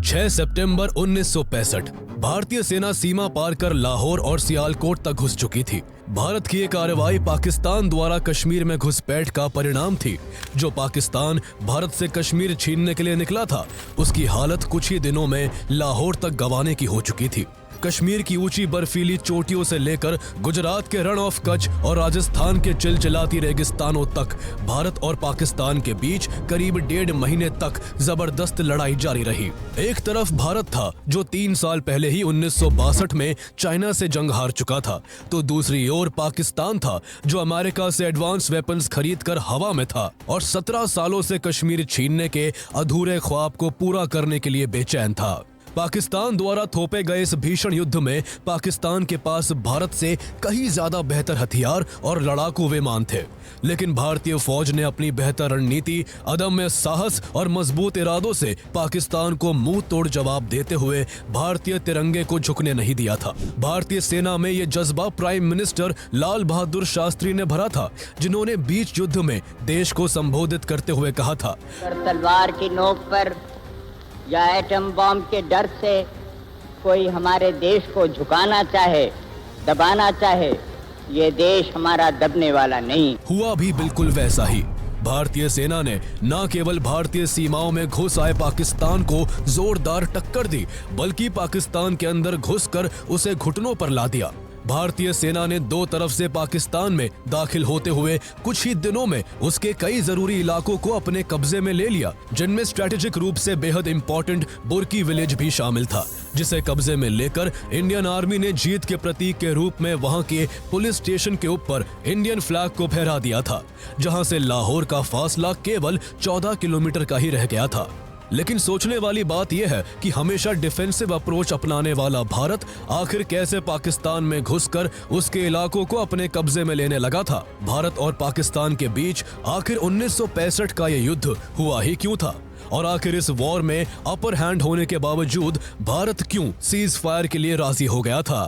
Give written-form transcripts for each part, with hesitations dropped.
6 सितंबर 1965 भारतीय सेना सीमा पार कर लाहौर और सियालकोट तक घुस चुकी थी। भारत की ये कार्रवाई पाकिस्तान द्वारा कश्मीर में घुसपैठ का परिणाम थी। जो पाकिस्तान भारत से कश्मीर छीनने के लिए निकला था, उसकी हालत कुछ ही दिनों में लाहौर तक गंवाने की हो चुकी थी। कश्मीर की ऊंची बर्फीली चोटियों से लेकर गुजरात के रण ऑफ कच्छ और राजस्थान के चिलचिलाती रेगिस्तानों तक भारत और पाकिस्तान के बीच करीब 1.5 महीने तक जबरदस्त लड़ाई जारी रही। एक तरफ भारत था जो 3 साल पहले ही 1962 में चाइना से जंग हार चुका था, तो दूसरी ओर पाकिस्तान था जो अमेरिका से एडवांस वेपन्स खरीदकर हवा में था और 17 सालों से कश्मीर छीनने के अधूरे ख्वाब को पूरा करने के लिए बेचैन था। पाकिस्तान द्वारा थोपे गए इस भीषण युद्ध में पाकिस्तान के पास भारत से कहीं ज्यादा बेहतर हथियार और लड़ाकू विमान थे, लेकिन भारतीय फौज ने अपनी बेहतर रणनीति, अदम्य साहस और मजबूत इरादों से पाकिस्तान को मुंह तोड़ जवाब देते हुए भारतीय तिरंगे को झुकने नहीं दिया था। भारतीय सेना में ये जज्बा प्राइम मिनिस्टर लाल बहादुर शास्त्री ने भरा था, जिन्होंने बीच युद्ध में देश को संबोधित करते हुए कहा था, तलवार की नोक पर या एटम बम के डर से कोई हमारे देश को झुकाना चाहे, दबाना चाहे, ये देश हमारा दबने वाला नहीं। हुआ भी बिल्कुल वैसा ही। भारतीय सेना ने न केवल भारतीय सीमाओं में घुस आए पाकिस्तान को जोरदार टक्कर दी, बल्कि पाकिस्तान के अंदर घुसकर उसे घुटनों पर ला दिया। भारतीय सेना ने दो तरफ से पाकिस्तान में दाखिल होते हुए कुछ ही दिनों में उसके कई जरूरी इलाकों को अपने कब्जे में ले लिया, जिनमें स्ट्रेटेजिक रूप से बेहद इंपॉर्टेंट बुर्की विलेज भी शामिल था, जिसे कब्जे में लेकर इंडियन आर्मी ने जीत के प्रतीक के रूप में वहां के पुलिस स्टेशन के ऊपर इंडियन फ्लैग को फहरा दिया था, जहां से लाहौर का फासला केवल 14 किलोमीटर का ही रह गया था। लेकिन सोचने वाली बात यह है कि हमेशा डिफेंसिव अप्रोच अपनाने वाला भारत आखिर कैसे पाकिस्तान में घुसकर उसके इलाकों को अपने कब्जे में लेने लगा था। भारत और पाकिस्तान के बीच आखिर 1965 का यह युद्ध हुआ ही क्यों था, और आखिर इस वॉर में अपर हैंड होने के बावजूद भारत क्यों सीज फायर के लिए राजी हो गया था।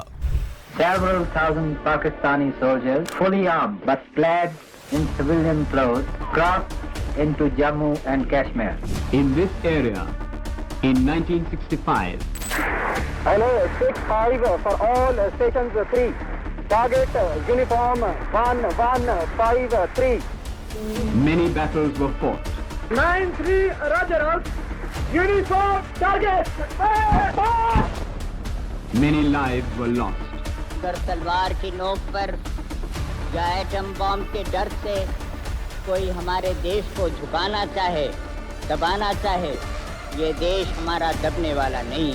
Several thousand Pakistani soldiers, fully armed but clad in civilian clothes, crossed into Jammu and Kashmir. In this area, in 1965. Hello, 6-5 for all stations 3. Target uniform 1-1-5-3. Many battles were fought. 9-3 Roger. Uniform target. Many lives were lost. अगर तलवार की नोक पर या atom bomb के डर से कोई हमारे देश को झुकाना चाहे, दबाना चाहे, ये देश हमारा दबने वाला नहीं।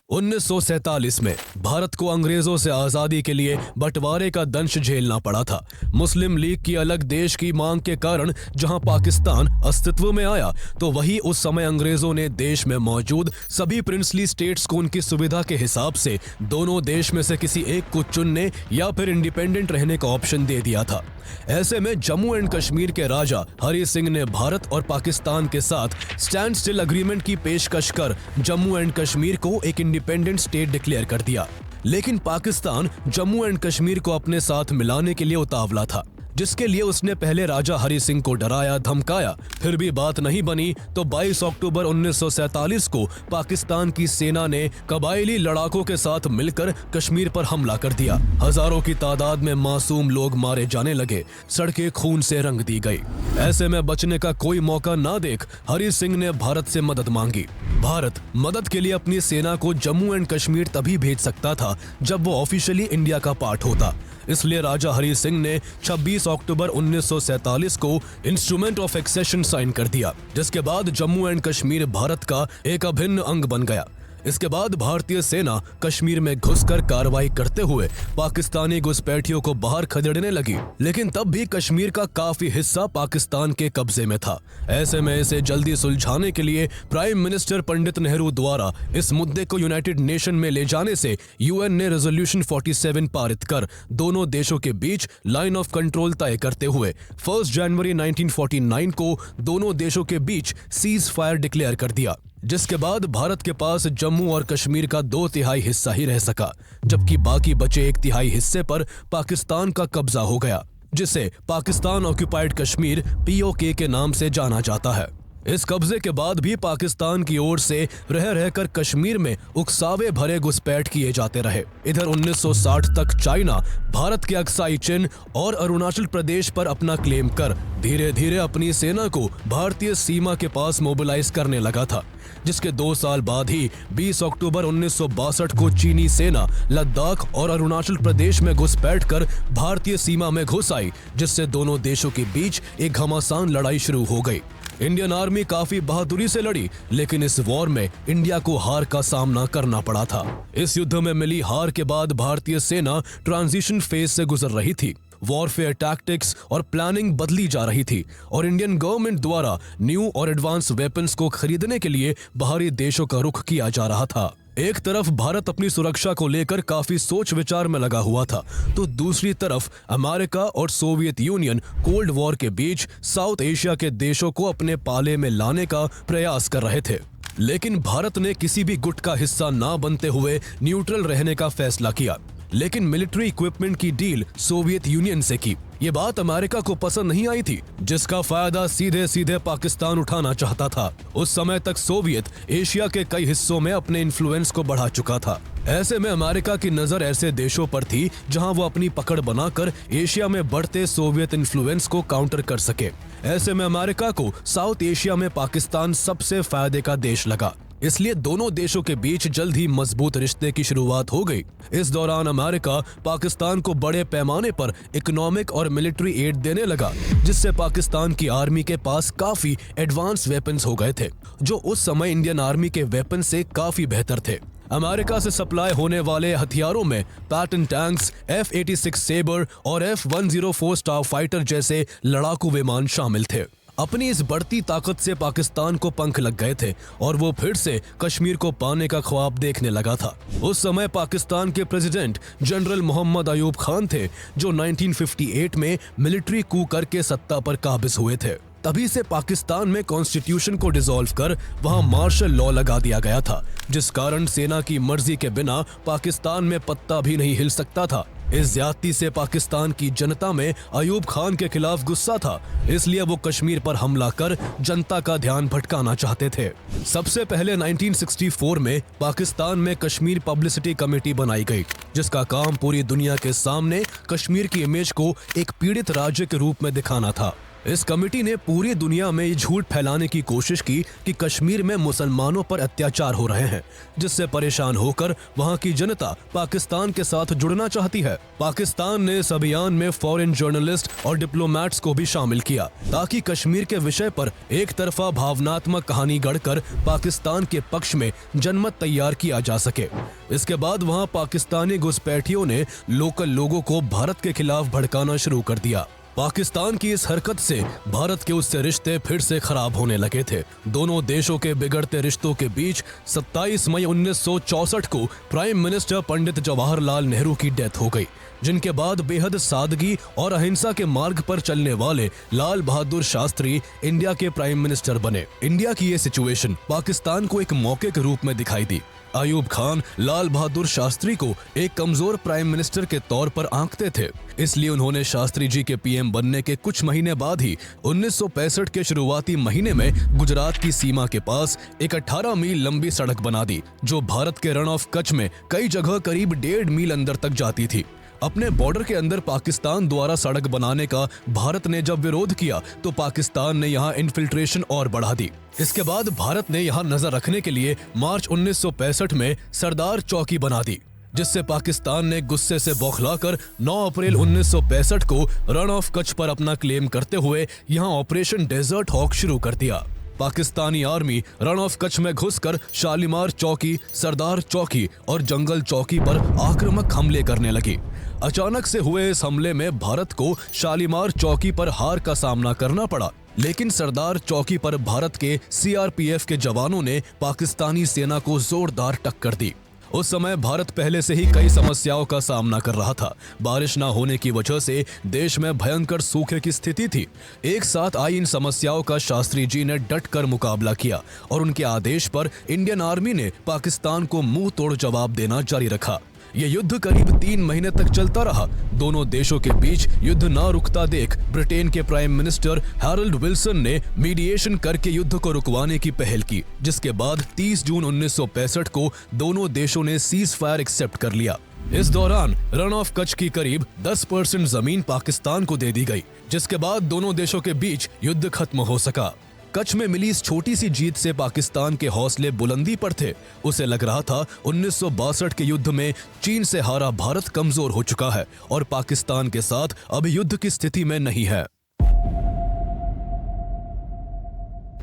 1947 में भारत को अंग्रेजों से आजादी के लिए बंटवारे का दंश झेलना पड़ा था। मुस्लिम लीग की अलग देश की मांग के कारण जहां पाकिस्तान अस्तित्व में आया, तो वही उस समय अंग्रेजों ने देश में मौजूद सभी प्रिंसली स्टेट्स को उनकी सुविधा के हिसाब से दोनों देश में से किसी एक को चुनने या फिर इंडिपेंडेंट रहने का ऑप्शन दे दिया था। ऐसे में जम्मू एंड कश्मीर के राजा हरि सिंह ने भारत और पाकिस्तान के साथ स्टैंड स्टिल अग्रीमेंट की पेशकश कर जम्मू एंड कश्मीर को एक इंडिपेंडेंट स्टेट डिक्लेयर कर दिया। लेकिन पाकिस्तान जम्मू एंड कश्मीर को अपने साथ मिलाने के लिए उतावला था, जिसके लिए उसने पहले राजा हरि सिंह को डराया धमकाया। फिर भी बात नहीं बनी तो 22 अक्टूबर 1947 को पाकिस्तान की सेना ने कबायली लड़ाकों के साथ मिलकर कश्मीर पर हमला कर दिया। हजारों की तादाद में मासूम लोग मारे जाने लगे, सड़कें खून से रंग दी गई। ऐसे में बचने का कोई मौका ना देख हरि सिंह ने भारत से मदद मांगी। भारत मदद के लिए अपनी सेना को जम्मू एंड कश्मीर तभी भेज सकता था जब वो ऑफिशियली इंडिया का पार्ट होता। इसलिए राजा हरि सिंह ने 26 अक्टूबर 1947 को इंस्ट्रूमेंट ऑफ एक्सेशन साइन कर दिया, जिसके बाद जम्मू एंड कश्मीर भारत का एक अभिन्न अंग बन गया। इसके बाद भारतीय सेना कश्मीर में घुसकर कार्रवाई करते हुए पाकिस्तानी घुसपैठियों को बाहर खदेड़ने लगी, लेकिन तब भी कश्मीर का काफी हिस्सा पाकिस्तान के कब्जे में था। ऐसे में इसे जल्दी सुलझाने के लिए प्राइम मिनिस्टर पंडित नेहरू द्वारा इस मुद्दे को यूनाइटेड नेशन में ले जाने से यूएन ने रेजोल्यूशन 47 पारित कर दोनों देशों के बीच लाइन ऑफ कंट्रोल तय करते हुए 1 जनवरी 1949 को दोनों देशों के बीच सीज फायर डिक्लेयर कर दिया। जिसके बाद भारत के पास जम्मू और कश्मीर का 2/3 हिस्सा ही रह सका, जबकि बाकी बचे 1/3 हिस्से पर पाकिस्तान का कब्जा हो गया, जिसे पाकिस्तान ऑक्यूपाइड कश्मीर POK के नाम से जाना जाता है। इस कब्जे के बाद भी पाकिस्तान की ओर से रह रहकर कश्मीर में उकसावे भरे घुसपैठ किए जाते रहे। इधर 1960 तक चाइना भारत के अक्साई चिन और अरुणाचल प्रदेश पर अपना क्लेम कर धीरे धीरे अपनी सेना को भारतीय सीमा के पास मोबिलाइज करने लगा था, जिसके 2 साल बाद ही 20 अक्टूबर 1962 को चीनी सेना लद्दाख और अरुणाचल प्रदेश में घुसपैठ कर भारतीय सीमा में घुस आई, जिससे दोनों देशों के बीच एक घमासान लड़ाई शुरू हो गई। इंडियन आर्मी काफी बहादुरी से लड़ी, लेकिन इस वॉर में इंडिया को हार का सामना करना पड़ा था। इस युद्ध में मिली हार के बाद भारतीय सेना ट्रांजिशन फेज से गुजर रही थी। वॉरफेयर टैक्टिक्स और प्लानिंग बदली जा रही थी और इंडियन गवर्नमेंट द्वारा न्यू और एडवांस वेपन्स को खरीदने के लिए बाहरी देशों का रुख किया जा रहा था। एक तरफ भारत अपनी सुरक्षा को लेकर काफी सोच विचार में लगा हुआ था, तो दूसरी तरफ अमेरिका और सोवियत यूनियन कोल्ड वॉर के बीच साउथ एशिया के देशों को अपने पाले में लाने का प्रयास कर रहे थे। लेकिन भारत ने किसी भी गुट का हिस्सा ना बनते हुए न्यूट्रल रहने का फैसला किया, लेकिन मिलिट्री इक्विपमेंट की डील सोवियत यूनियन से की। ये बात अमेरिका को पसंद नहीं आई थी, जिसका फायदा सीधे सीधे पाकिस्तान उठाना चाहता था। उस समय तक सोवियत एशिया के कई हिस्सों में अपने इन्फ्लुएंस को बढ़ा चुका था। ऐसे में अमेरिका की नजर ऐसे देशों पर थी जहां वो अपनी पकड़ बनाकर एशिया में बढ़ते सोवियत इन्फ्लुएंस को काउंटर कर सके। ऐसे में अमेरिका को साउथ एशिया में पाकिस्तान सबसे फायदे का देश लगा, इसलिए दोनों देशों के बीच जल्द ही मजबूत रिश्ते की शुरुआत हो गई। इस दौरान अमेरिका पाकिस्तान को बड़े पैमाने पर इकोनॉमिक और मिलिट्री एड देने लगा, जिससे पाकिस्तान की आर्मी के पास काफी एडवांस वेपन्स हो गए थे, जो उस समय इंडियन आर्मी के वेपन से काफी बेहतर थे। अमेरिका से सप्लाई होने वाले हथियारों में पैटर्न टैंक्स, F-86 सेबर और F-104 स्टार फाइटर जैसे लड़ाकू विमान शामिल थे। अपनी इस बढ़ती ताकत से पाकिस्तान को पंख लग गए थे और वो फिर से कश्मीर को पाने का ख्वाब देखने लगा था। उस समय पाकिस्तान के प्रेसिडेंट जनरल मोहम्मद अयूब खान थे, जो 1958 में मिलिट्री कू करके सत्ता पर काबिज हुए थे। तभी से पाकिस्तान में कॉन्स्टिट्यूशन को डिसॉल्व कर वहां मार्शल लॉ लगा दिया गया था, जिस कारण सेना की मर्जी के बिना पाकिस्तान में पत्ता भी नहीं हिल सकता था। इस ज्यादती से पाकिस्तान की जनता में अयूब खान के खिलाफ गुस्सा था, इसलिए वो कश्मीर पर हमला कर जनता का ध्यान भटकाना चाहते थे। सबसे पहले 1964 में पाकिस्तान में कश्मीर पब्लिसिटी कमेटी बनाई गई, जिसका काम पूरी दुनिया के सामने कश्मीर की इमेज को एक पीड़ित राज्य के रूप में दिखाना था। इस कमेटी ने पूरी दुनिया में ये झूठ फैलाने की कोशिश की कि कश्मीर में मुसलमानों पर अत्याचार हो रहे हैं, जिससे परेशान होकर वहां की जनता पाकिस्तान के साथ जुड़ना चाहती है। पाकिस्तान ने इस अभियान में फॉरेन जर्नलिस्ट और डिप्लोमेट्स को भी शामिल किया, ताकि कश्मीर के विषय पर एक तरफा भावनात्मक कहानी गढ़कर पाकिस्तान के पक्ष में जनमत तैयार किया जा सके। इसके बाद वहां पाकिस्तानी घुसपैठियों ने लोकल लोगों को भारत के खिलाफ भड़काना शुरू कर दिया। पाकिस्तान की इस हरकत से भारत के उससे रिश्ते फिर से खराब होने लगे थे। दोनों देशों के बिगड़ते रिश्तों के बीच 27 मई 1964 को प्राइम मिनिस्टर पंडित जवाहरलाल नेहरू की डेथ हो गई, जिनके बाद बेहद सादगी और अहिंसा के मार्ग पर चलने वाले लाल बहादुर शास्त्री इंडिया के प्राइम मिनिस्टर बने। इंडिया की ये सिचुएशन पाकिस्तान को एक मौके के रूप में दिखाई दी। अयूब खान लाल बहादुर शास्त्री को एक कमजोर प्राइम मिनिस्टर के तौर पर आंकते थे, इसलिए उन्होंने शास्त्री जी के पीएम बनने के कुछ महीने बाद ही 1965 के शुरुआती महीने में गुजरात की सीमा के पास एक 18 मील लंबी सड़क बना दी, जो भारत के रण ऑफ कच्छ में कई जगह करीब 1.5 मील अंदर तक जाती थी। अपने बॉर्डर के अंदर पाकिस्तान द्वारा सड़क बनाने का भारत ने जब विरोध किया, तो पाकिस्तान ने यहाँ इन्फिल्ट्रेशन और बढ़ा दी। इसके बाद भारत ने यहाँ नजर रखने के लिए मार्च 1965 में सरदार चौकी बना दी, जिससे पाकिस्तान ने गुस्से से बौखलाकर 9 अप्रैल 1965 को रण ऑफ कच्छ पर अपना क्लेम करते हुए यहाँ ऑपरेशन डेजर्ट हॉक शुरू कर दिया। Pakistani army Rann of Kutch में घुसकर शालीमार चौकी, सरदार चौकी और जंगल चौकी पर आक्रामक हमले करने लगी। अचानक से हुए इस हमले में भारत को शालीमार चौकी पर हार का सामना करना पड़ा, लेकिन सरदार चौकी पर भारत के CRPF के जवानों ने पाकिस्तानी सेना को जोरदार टक्कर दी उस समय भारत पहले से ही कई समस्याओं का सामना कर रहा था। बारिश ना होने की वजह से देश में भयंकर सूखे की स्थिति थी। एक साथ आई इन समस्याओं का शास्त्री जी ने डट कर मुकाबला किया और उनके आदेश पर इंडियन आर्मी ने पाकिस्तान को मुंह तोड़ जवाब देना जारी रखा। ये युद्ध करीब 3 महीने तक चलता रहा। दोनों देशों के बीच युद्ध ना रुकता देख ब्रिटेन के प्राइम मिनिस्टर हैरोल्ड विल्सन ने मीडिएशन करके युद्ध को रुकवाने की पहल की, जिसके बाद 30 जून 1965 को दोनों देशों ने सीज फायर एक्सेप्ट कर लिया। इस दौरान रन ऑफ कच्छ की करीब 10% जमीन पाकिस्तान को दे दी गई, जिसके बाद दोनों देशों के बीच युद्ध खत्म हो सका। कच्छ में मिली इस छोटी सी जीत से पाकिस्तान के हौसले बुलंदी पर थे। उसे लग रहा था 1962 के युद्ध में चीन से हारा भारत कमजोर हो चुका है और पाकिस्तान के साथ अब युद्ध की स्थिति में नहीं है।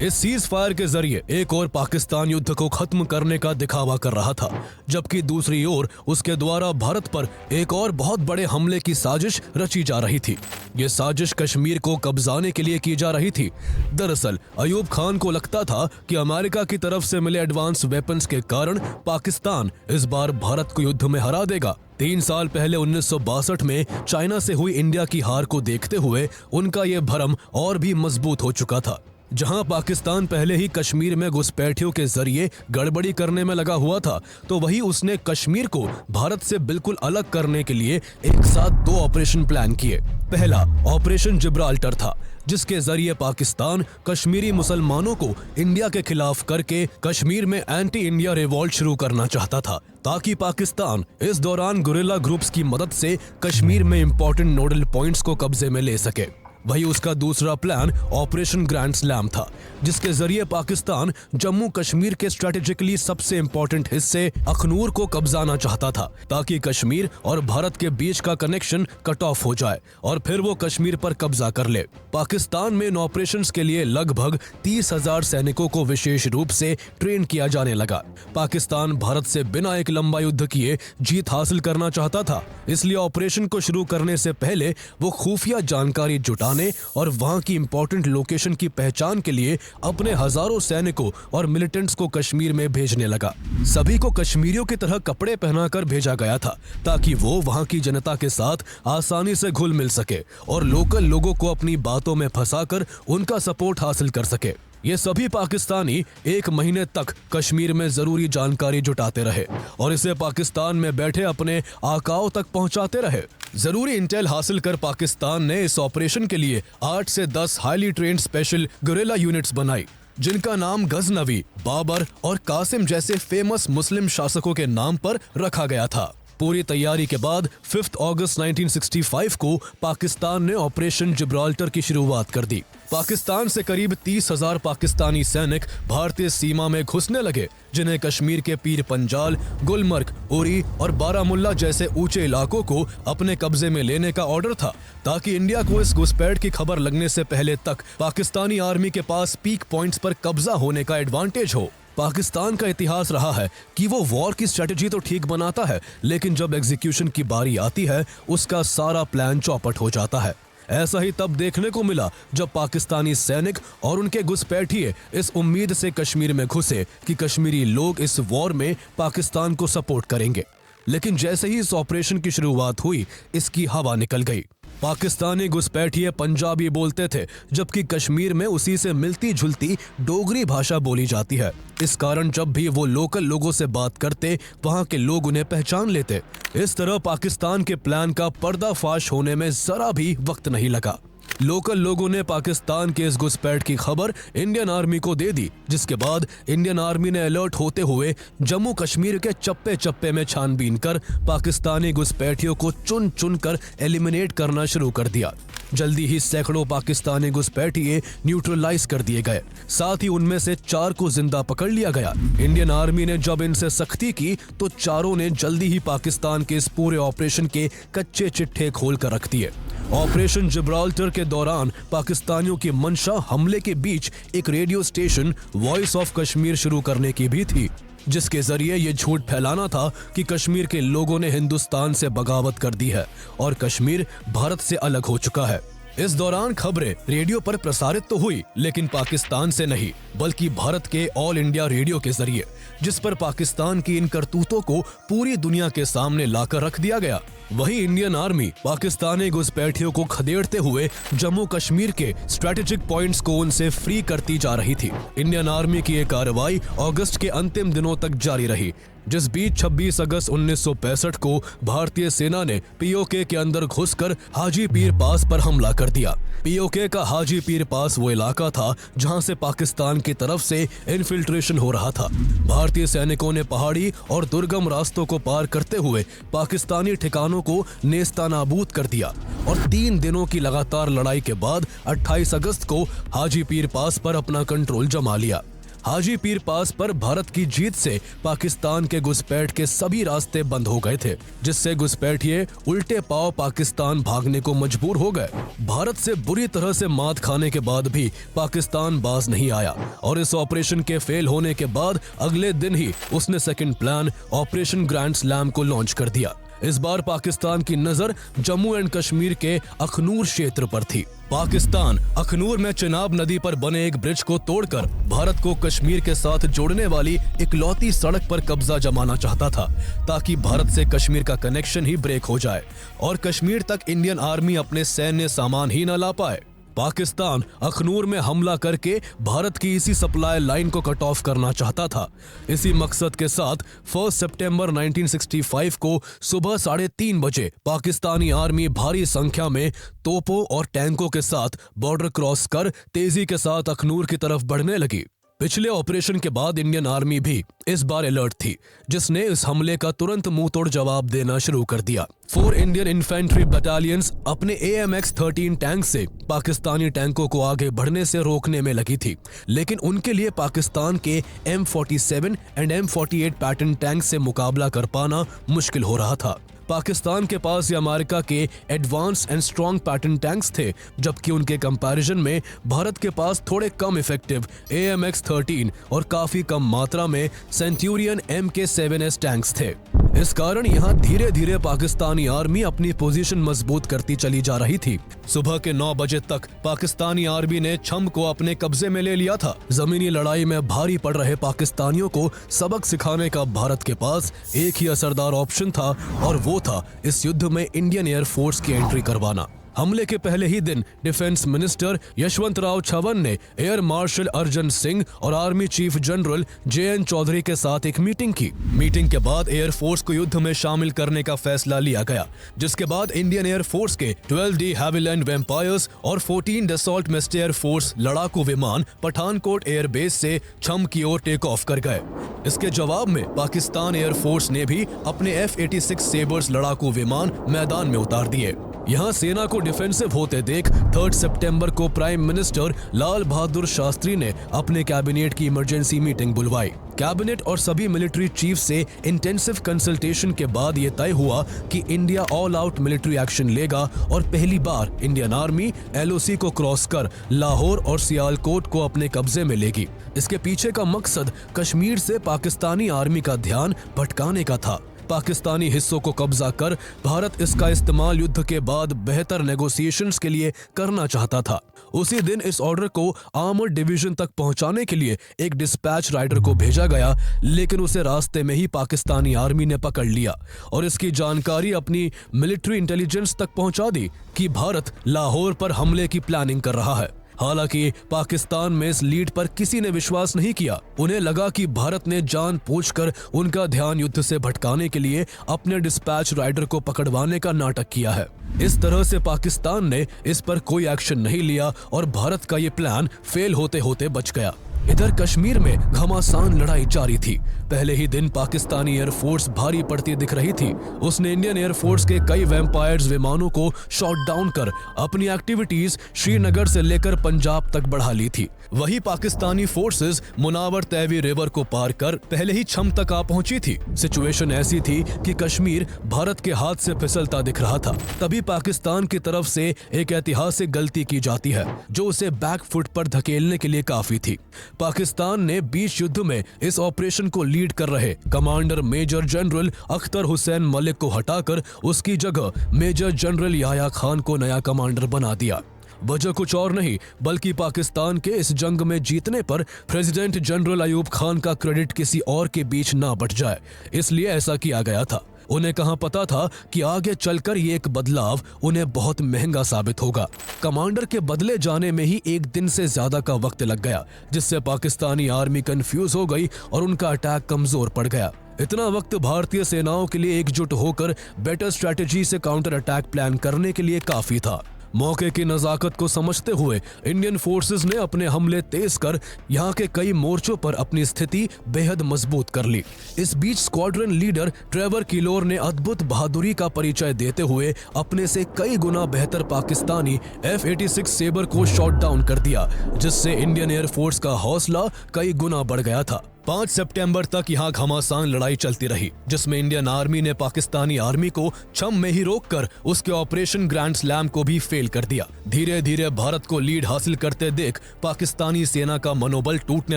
इस सीज फायर के जरिए एक और पाकिस्तान युद्ध को खत्म करने का दिखावा कर रहा था, जबकि दूसरी ओर उसके द्वारा भारत पर एक और बहुत बड़े हमले की साजिश रची जा रही थी। ये साजिश कश्मीर को कब्जाने के लिए की जा रही थी। दरअसल अयूब खान को लगता था कि अमेरिका की तरफ से मिले एडवांस वेपन्स के कारण पाकिस्तान इस बार भारत को युद्ध में हरा देगा। 3 साल पहले 1962 में चाइना से हुई इंडिया की हार को देखते हुए उनका ये भरम और भी मजबूत हो चुका था। जहां पाकिस्तान पहले ही कश्मीर में घुसपैठियों के जरिए गड़बड़ी करने में लगा हुआ था, तो वही उसने कश्मीर को भारत से बिल्कुल अलग करने के लिए एक साथ 2 ऑपरेशन प्लान किए। पहला ऑपरेशन जिब्राल्टर था, जिसके जरिए पाकिस्तान कश्मीरी मुसलमानों को इंडिया के खिलाफ करके कश्मीर में एंटी इंडिया रिवॉल्ट शुरू करना चाहता था, ताकि पाकिस्तान इस दौरान गुरिल्ला ग्रुप्स की मदद से कश्मीर में इंपॉर्टेंट नोडल पॉइंट्स को कब्जे में ले सके। वही उसका दूसरा प्लान ऑपरेशन ग्रैंड स्लैम था, जिसके जरिए पाकिस्तान जम्मू कश्मीर के स्ट्रेटेजिकली सबसे इंपॉर्टेंट हिस्से अखनूर को कब्जाना चाहता था, ताकि कश्मीर और भारत के बीच का कनेक्शन कट ऑफ हो जाए और फिर वो कश्मीर पर कब्जा कर ले। पाकिस्तान में इन ऑपरेशंस के लिए लगभग 30,000 सैनिकों को विशेष रूप से ट्रेन किया जाने लगा। पाकिस्तान भारत से बिना एक लंबा युद्ध किए जीत हासिल करना चाहता था, इसलिए ऑपरेशन को शुरू करने से पहले वो खुफिया जानकारी जुटाने और वहां की इंपॉर्टेंट लोकेशन की पहचान के लिए अपने हजारों सैनिकों और मिलिटेंट्स को कश्मीर में भेजने लगा। सभी को कश्मीरियों की तरह कपड़े पहनाकर भेजा गया था, ताकि वो वहां की जनता के साथ आसानी से घुल मिल सके और लोकल लोगों को अपनी बातों में फंसाकर उनका सपोर्ट हासिल कर सके। ये सभी पाकिस्तानी 1 महीने तक कश्मीर में जरूरी जानकारी जुटाते रहे और इसे पाकिस्तान में बैठे अपने आकाओं तक पहुंचाते रहे। जरूरी इंटेल हासिल कर पाकिस्तान ने इस ऑपरेशन के लिए 8 से 10 highly trained special guerrilla units बनाई, जिनका नाम गजनवी, बाबर और कासिम जैसे फेमस मुस्लिम शासकों के नाम पर रखा गया था। पूरी तैयारी के बाद 5 अगस्त 1965 को पाकिस्तान ने ऑपरेशन जिब्राल्टर की शुरुआत कर दी। पाकिस्तान से करीब 30,000 पाकिस्तानी सैनिक भारतीय सीमा में घुसने लगे, जिन्हें कश्मीर के पीर पंजाल, गुलमर्ग, उरी और बारामुल्ला जैसे ऊंचे इलाकों को अपने कब्जे में लेने का ऑर्डर था, ताकि इंडिया को इस घुसपैठ की खबर लगने से पहले तक पाकिस्तानी आर्मी के पास पीक पॉइंट्स पर कब्जा होने का एडवांटेज हो। पाकिस्तान का इतिहास रहा है कि वो वॉर की स्ट्रेटजी तो ठीक बनाता है, लेकिन जब एग्जीक्यूशन की बारी आती है उसका सारा प्लान चौपट हो जाता है। ऐसा ही तब देखने को मिला जब पाकिस्तानी सैनिक और उनके घुसपैठिए इस उम्मीद से कश्मीर में घुसे कि कश्मीरी लोग इस वॉर में पाकिस्तान को सपोर्ट करेंगे, लेकिन जैसे ही इस ऑपरेशन की शुरुआत हुई इसकी हवा निकल गई। पाकिस्तानी घुसपैठिए पंजाबी बोलते थे, जबकि कश्मीर में उसी से मिलती जुलती डोगरी भाषा बोली जाती है। इस कारण जब भी वो लोकल लोगों से बात करते वहां के लोग उन्हें पहचान लेते। इस तरह पाकिस्तान के प्लान का पर्दाफाश होने में जरा भी वक्त नहीं लगा। लोकल लोगों ने पाकिस्तान के इस घुसपैठ की खबर इंडियन आर्मी को दे दी, जिसके बाद इंडियन आर्मी ने अलर्ट होते हुए जम्मू कश्मीर के चप्पे चप्पे में छानबीन कर पाकिस्तानी घुसपैठियों को चुन चुन कर एलिमिनेट करना शुरू कर दिया। जल्दी ही सैकड़ों पाकिस्तानी घुसपैठिए न्यूट्रलाइज कर दिए गए, साथ ही उनमें से 4 को जिंदा पकड़ लिया गया। इंडियन आर्मी ने जब इनसे सख्ती की तो चारों ने जल्दी ही पाकिस्तान के इस पूरे ऑपरेशन के कच्चे चिट्ठे खोल कर रख दिए। ऑपरेशन जिब्राल्टर के दौरान पाकिस्तानियों की मंशा हमले के बीच एक radio station voice of Kashmir शुरू करने की भी थी, जिसके जरिए ये झूठ फैलाना था कि कश्मीर के लोगों ने हिंदुस्तान से बगावत कर दी है और कश्मीर भारत से अलग हो चुका है। इस दौरान खबरें रेडियो पर प्रसारित तो हुई, लेकिन पाकिस्तान से नहीं बल्कि भारत के ऑल इंडिया रेडियो के जरिए, जिस पर पाकिस्तान की इन करतूतों को पूरी दुनिया के सामने लाकर रख दिया गया। वहीं इंडियन आर्मी पाकिस्तानी घुसपैठियों को खदेड़ते हुए जम्मू कश्मीर के स्ट्रेटेजिक पॉइंट्स को उनसे फ्री करती जा रही थी। इंडियन आर्मी की ये कार्रवाई अगस्त के अंतिम दिनों तक जारी रही, जिस बीच 26 अगस्त 1965 को भारतीय सेना ने पीओके के अंदर घुसकर हाजी पीर पास पर हमला कर दिया। पीओके का हाजी पीर पास वो इलाका था जहां से पाकिस्तान की तरफ से इन्फिल्ट्रेशन हो रहा था। भारतीय सैनिकों ने पहाड़ी और दुर्गम रास्तों को पार करते हुए पाकिस्तानी ठिकानों को नेस्तानाबूद कर दिया और 3 दिनों की लगातार लड़ाई के बाद 28 अगस्त को हाजी पीर पास पर अपना कंट्रोल जमा लिया। हाजी पीर पास पर भारत की जीत से पाकिस्तान के घुसपैठ के सभी रास्ते बंद हो गए थे, जिससे घुसपैठिए उल्टे पांव पाकिस्तान भागने को मजबूर हो गए। भारत से बुरी तरह से मात खाने के बाद भी पाकिस्तान बाज नहीं आया और इस ऑपरेशन के फेल होने के बाद अगले दिन ही उसने second plan operation grand slam को लॉन्च कर दिया। इस बार पाकिस्तान की नजर जम्मू एंड कश्मीर के अखनूर क्षेत्र पर थी। पाकिस्तान अखनूर में चिनाब नदी पर बने एक ब्रिज को तोड़कर भारत को कश्मीर के साथ जोड़ने वाली इकलौती सड़क पर कब्जा जमाना चाहता था, ताकि भारत से कश्मीर का कनेक्शन ही ब्रेक हो जाए और कश्मीर तक इंडियन आर्मी अपने सैन्य सामान ही न ला पाए। पाकिस्तान अखनूर में हमला करके भारत की इसी सप्लाई लाइन को कट ऑफ करना चाहता था। इसी मकसद के साथ 1 सितंबर 1965 को सुबह 3:30 बजे पाकिस्तानी आर्मी भारी संख्या में तोपों और टैंकों के साथ बॉर्डर क्रॉस कर तेजी के साथ अखनूर की तरफ बढ़ने लगी। पिछले ऑपरेशन के बाद इंडियन आर्मी भी इस बार अलर्ट थी, जिसने इस हमले का तुरंत मुंहतोड़ जवाब देना शुरू कर दिया। 4 इंडियन इन्फेंट्री बटालियंस अपने AMX-13 टैंक से पाकिस्तानी टैंकों को आगे बढ़ने से रोकने में लगी थी, लेकिन उनके लिए पाकिस्तान के M47 and M48 Patton tank से मुकाबला कर पाना मुश्किल हो रहा था। पाकिस्तान के पास ये अमेरिका के advance and strong pattern tanks थे, जबकि उनके कंपैरिजन में भारत के पास थोड़े कम इफेक्टिव AMX-13 और काफी कम मात्रा में सेंचुरियन MK7S टैंक्स थे। इस कारण यहाँ धीरे धीरे पाकिस्तानी आर्मी अपनी पोजीशन मजबूत करती चली जा रही थी। सुबह के 9 बजे तक पाकिस्तानी आर्मी ने छम को अपने कब्जे में ले लिया था। जमीनी लड़ाई में भारी पड़ रहे पाकिस्तानियों को सबक सिखाने का भारत के पास एक ही असरदार ऑप्शन था और वो था इस युद्ध में इंडियन एयरफोर्स की एंट्री करवाना। हमले के पहले ही दिन डिफेंस मिनिस्टर यशवंतराव चव्हाण ने एयर मार्शल अर्जन सिंह और army chief general JN Chaudhary के साथ एक मीटिंग की। मीटिंग के बाद एयरफोर्स को युद्ध में शामिल करने का फैसला लिया गया, जिसके बाद इंडियन एयरफोर्स के 12D हैविलैंड वेम्पायर्स और 14 डसॉल्ट मेस्ट एयरफोर्स लड़ाकू विमान पठानकोट एयरबेस से छम की ओर टेक ऑफ कर गए। इसके जवाब में पाकिस्तान एयरफोर्स ने भी अपने F-86 सेबर्स लड़ाकू विमान मैदान में उतार दिए। यहाँ सेना को डिफेंसिव होते देख 3 सितंबर को प्राइम मिनिस्टर लाल बहादुर शास्त्री ने अपने कैबिनेट की इमरजेंसी मीटिंग बुलवाई। कैबिनेट और सभी मिलिट्री चीफ से इंटेंसिव कंसल्टेशन के बाद ये तय हुआ कि India all out military action लेगा और पहली बार इंडियन आर्मी LOC को क्रॉस कर लाहौर और सियालकोट को अपने कब्जे में लेगी। इसके पीछे का मकसद कश्मीर से पाकिस्तानी आर्मी का ध्यान भटकाने का था। पाकिस्तानी हिस्सों को कब्जा कर भारत इसका इस्तेमाल युद्ध के बाद बेहतर नेगोशिएशंस के लिए करना चाहता था। उसी दिन इस ऑर्डर को आर्मर्ड डिवीजन तक पहुंचाने के लिए एक डिस्पैच राइडर को भेजा गया, लेकिन उसे रास्ते में ही पाकिस्तानी आर्मी ने पकड़ लिया और इसकी जानकारी अपनी मिलिट्री इंटेलिजेंस तक पहुंचा दी कि भारत लाहौर पर हमले की प्लानिंग कर रहा है। हालांकि पाकिस्तान में इस लीड पर किसी ने विश्वास नहीं किया। उन्हें लगा कि भारत ने जानबूझकर उनका ध्यान युद्ध से भटकाने के लिए अपने डिस्पैच राइडर को पकड़वाने का नाटक किया है। इस तरह से पाकिस्तान ने इस पर कोई एक्शन नहीं लिया और भारत का ये प्लान फेल होते होते बच गया। इधर कश्मीर में घमासान लड़ाई जारी थी। पहले ही दिन पाकिस्तानी एयरफोर्स भारी पड़ती दिख रही थी। उसने इंडियन एयरफोर्स के कई वैम्पायर्स विमानों को शॉट डाउन कर अपनी एक्टिविटीज श्रीनगर से लेकर पंजाब तक बढ़ा ली थी। वही पाकिस्तानी फोर्सेस मुनावर तैवी रिवर को पार कर पहले ही छम तक आ पहुंची थी। सिचुएशन ऐसी थी कि कश्मीर भारत के हाथ से फिसलता दिख रहा था। तभी पाकिस्तान की तरफ से एक ऐतिहासिक गलती की जाती है, जो उसे बैक फुट पर धकेलने के लिए काफी थी। पाकिस्तान ने बीच युद्ध में इस ऑपरेशन को लीड कर रहे commander major general Akhtar Hussain Malik को हटाकर उसकी जगह मेजर जनरल याह्या खान को नया कमांडर बना दिया। वजह कुछ और नहीं बल्कि पाकिस्तान के इस जंग में जीतने पर प्रेसिडेंट जनरल अयूब खान का क्रेडिट किसी और के बीच ना बट जाए, इसलिए ऐसा किया गया था। उन्हें कहां पता था कि आगे चलकर ये एक बदलाव उन्हें बहुत महंगा साबित होगा। कमांडर के बदले जाने में ही एक दिन से ज्यादा का वक्त लग गया, जिससे पाकिस्तानी आर्मी कंफ्यूज हो गई और उनका अटैक कमजोर पड़ गया। इतना वक्त भारतीय सेनाओं के लिए एकजुट होकर बेटर स्ट्रेटेजी से काउंटर अटैक प्लान करने के लिए काफी था। मौके की नजाकत को समझते हुए इंडियन फोर्सेस ने अपने हमले तेज कर यहाँ के कई मोर्चों पर अपनी स्थिति बेहद मजबूत कर ली। इस बीच स्क्वाड्रन लीडर ट्रेवर किलोर ने अद्भुत बहादुरी का परिचय देते हुए अपने से कई गुना बेहतर पाकिस्तानी F-86 सेबर को शॉट डाउन कर दिया, जिससे इंडियन एयरफोर्स का हौसला कई गुना बढ़ गया था। 5 सितंबर तक यहाँ घमासान लड़ाई चलती रही, जिसमें इंडियन आर्मी ने पाकिस्तानी आर्मी को छम में ही रोककर उसके ऑपरेशन ग्रैंड स्लैम को भी फेल कर दिया। धीरे धीरे भारत को लीड हासिल करते देख पाकिस्तानी सेना का मनोबल टूटने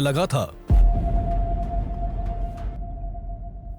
लगा था।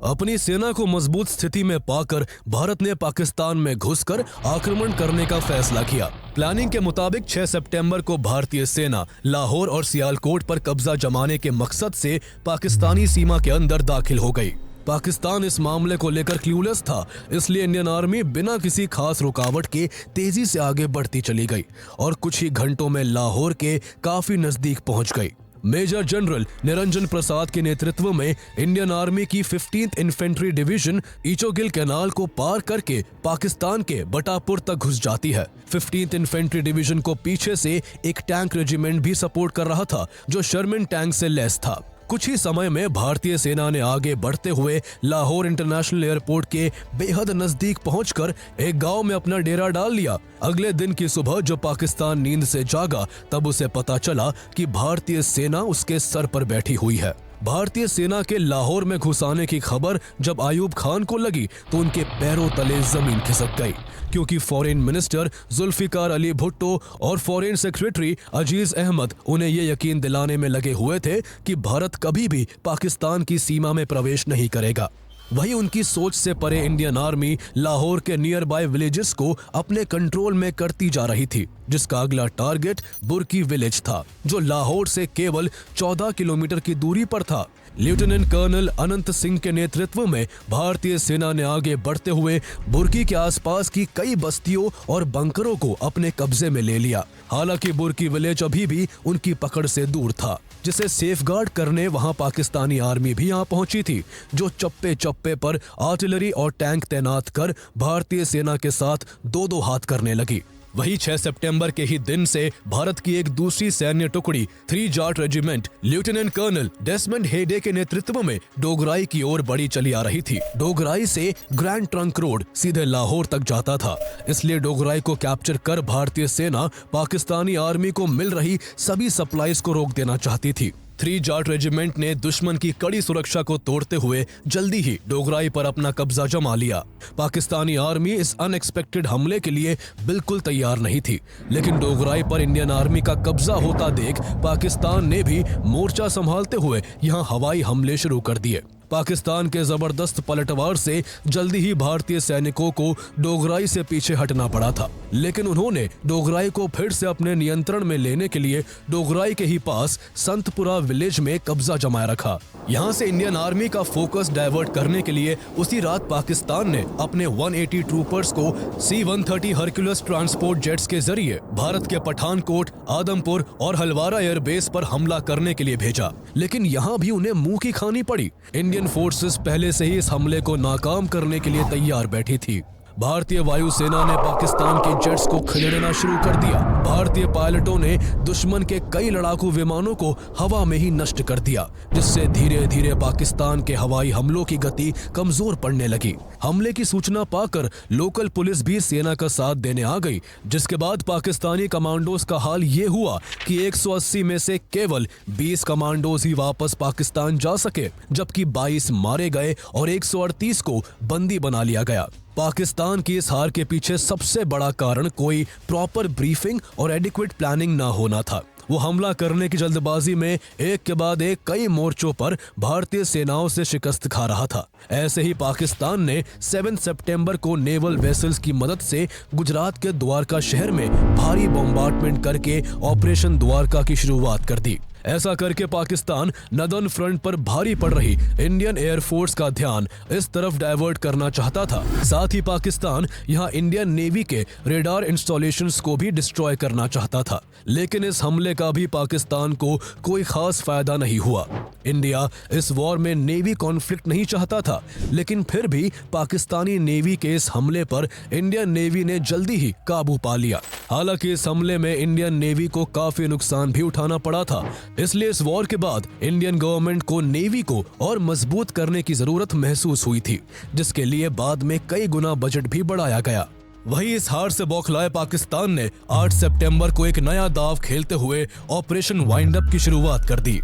अपनी सेना को मजबूत स्थिति में पाकर भारत ने पाकिस्तान में घुसकर आक्रमण करने का फैसला किया। प्लानिंग के मुताबिक 6 सितंबर को भारतीय सेना लाहौर और सियालकोट पर कब्जा जमाने के मकसद से पाकिस्तानी सीमा के अंदर दाखिल हो गई। पाकिस्तान इस मामले को लेकर क्लूलेस था, इसलिए इंडियन आर्मी बिना किसी खास रुकावट के तेजी से आगे बढ़ती चली गई और कुछ ही घंटों में लाहौर के काफी नजदीक पहुंच गई। मेजर जनरल निरंजन प्रसाद के नेतृत्व में इंडियन आर्मी की 15th इन्फेंट्री डिवीजन इचोगिल कैनाल को पार करके पाकिस्तान के बटापुर तक घुस जाती है। 15th इन्फेंट्री डिवीजन को पीछे से एक टैंक रेजिमेंट भी सपोर्ट कर रहा था, जो शर्मन टैंक से लैस था। कुछ ही समय में भारतीय सेना ने आगे बढ़ते हुए लाहौर इंटरनेशनल एयरपोर्ट के बेहद नजदीक पहुंचकर एक गांव में अपना डेरा डाल लिया। अगले दिन की सुबह जब पाकिस्तान नींद से जागा, तब उसे पता चला कि भारतीय सेना उसके सर पर बैठी हुई है। भारतीय सेना के लाहौर में घुस आने की खबर जब अयूब खान को लगी तो उनके पैरों तले जमीन खिसक गई, क्योंकि फॉरेन मिनिस्टर जुल्फिकार अली भुट्टो और फॉरेन सेक्रेटरी अजीज अहमद उन्हें ये यकीन दिलाने में लगे हुए थे कि भारत कभी भी पाकिस्तान की सीमा में प्रवेश नहीं करेगा। वही उनकी सोच से परे इंडियन आर्मी लाहौर के नियर बाय विलेजेस को अपने कंट्रोल में करती जा रही थी, जिसका अगला टारगेट बुर्की विलेज था, जो लाहौर से केवल 14 किलोमीटर की दूरी पर था। लेफ्टिनेंट कर्नल अनंत सिंह के नेतृत्व में भारतीय सेना ने आगे बढ़ते हुए बुर्की के आसपास की कई बस्तियों और बंकरों को अपने कब्जे में ले लिया। हालांकि बुर्की विलेज अभी भी उनकी पकड़ से दूर था, जिसे सेफगार्ड करने वहां पाकिस्तानी आर्मी भी यहां पहुंची थी, जो चप्पे चप्पे पर आर्टिलरी और टैंक तैनात कर भारतीय सेना के साथ दो हाथ करने लगी। वही 6 सितंबर के ही दिन से भारत की एक दूसरी सैन्य टुकड़ी 3 Jat regiment lieutenant colonel Desmond Hayde के नेतृत्व में डोगराई की ओर बढ़ी चली आ रही थी। डोगराई से ग्रैंड ट्रंक रोड सीधे लाहौर तक जाता था, इसलिए डोगराई को कैप्चर कर भारतीय सेना पाकिस्तानी आर्मी को मिल रही सभी सप्लाईज को रोक देना चाहती थी। 3 जाट रेजिमेंट ने दुश्मन की कड़ी सुरक्षा को तोड़ते हुए जल्दी ही डोगराई पर अपना कब्जा जमा लिया। पाकिस्तानी आर्मी इस अनएक्सपेक्टेड हमले के लिए बिल्कुल तैयार नहीं थी, लेकिन डोगराई पर इंडियन आर्मी का कब्जा होता देख पाकिस्तान ने भी मोर्चा संभालते हुए यहां हवाई हमले शुरू कर दिए। पाकिस्तान के जबरदस्त पलटवार से जल्दी ही भारतीय सैनिकों को डोगराई से पीछे हटना पड़ा था, लेकिन उन्होंने डोगराई को फिर से अपने नियंत्रण में लेने के लिए डोगराई के ही पास संतपुरा विलेज में कब्जा जमाए रखा। यहाँ से इंडियन आर्मी का फोकस डाइवर्ट करने के लिए उसी रात पाकिस्तान ने अपने 180 ट्रूपर्स को C-130 हरक्यूलस ट्रांसपोर्ट जेट्स के जरिए भारत के पठानकोट, आदमपुर और हलवारा एयरबेस पर हमला करने के लिए भेजा, लेकिन यहाँ भी उन्हें मुंह की खानी पड़ी। इंडियन फोर्सेस पहले से ही इस हमले को नाकाम करने के लिए तैयार बैठी थी। भारतीय वायुसेना ने पाकिस्तान के जेट्स को खदेड़ना शुरू कर दिया। भारतीय पायलटों ने दुश्मन के कई लड़ाकू विमानों को हवा में ही नष्ट कर दिया, जिससे धीरे धीरे पाकिस्तान के हवाई हमलों की गति कमजोर पड़ने लगी। हमले की सूचना पाकर लोकल पुलिस भी सेना का साथ देने आ गई, जिसके बाद पाकिस्तानी कमांडोज का हाल ये हुआ कि 180 में से केवल 20 कमांडोज ही वापस पाकिस्तान जा सके, जबकि 22 मारे गए और 138 को बंदी बना लिया गया। पाकिस्तान की इस हार के पीछे सबसे बड़ा कारण कोई प्रॉपर ब्रीफिंग और एडिक्वेट प्लानिंग ना होना था। वो हमला करने की जल्दबाजी में एक के बाद एक कई मोर्चों पर भारतीय सेनाओं से शिकस्त खा रहा था। ऐसे ही पाकिस्तान ने 7 सितंबर को नेवल वेसल्स की मदद से गुजरात के द्वारका शहर में भारी बॉम्बार्डमेंट करके ऑपरेशन द्वारका की शुरुआत कर दी। ऐसा करके पाकिस्तान नदन फ्रंट पर भारी पड़ रही इंडियन एयरफोर्स का ध्यान इस तरफ डाइवर्ट करना चाहता था। साथ ही पाकिस्तान यहां इंडियन नेवी के रेडार इंस्टॉलेशंस को भी डिस्ट्रॉय करना चाहता था। लेकिन इस हमले का भी पाकिस्तान को कोई खास फायदा नहीं हुआ। इंडिया इस वॉर में नेवी कॉन्फ्लिक्ट नहीं चाहता था, लेकिन फिर भी पाकिस्तानी नेवी के इस हमले पर इंडियन नेवी ने जल्दी ही काबू पा लिया। हालांकि इस हमले में इंडियन नेवी को काफी नुकसान भी उठाना पड़ा था। इसलिए इस वॉर के बाद इंडियन गवर्नमेंट को नेवी को और मजबूत करने की जरूरत महसूस हुई थी, जिसके लिए बाद में कई गुना बजट भी बढ़ाया गया। वहीं इस हार से बौखलाए पाकिस्तान ने 8 सितंबर को एक नया दांव खेलते हुए ऑपरेशन वाइंड अप की शुरुआत कर दी।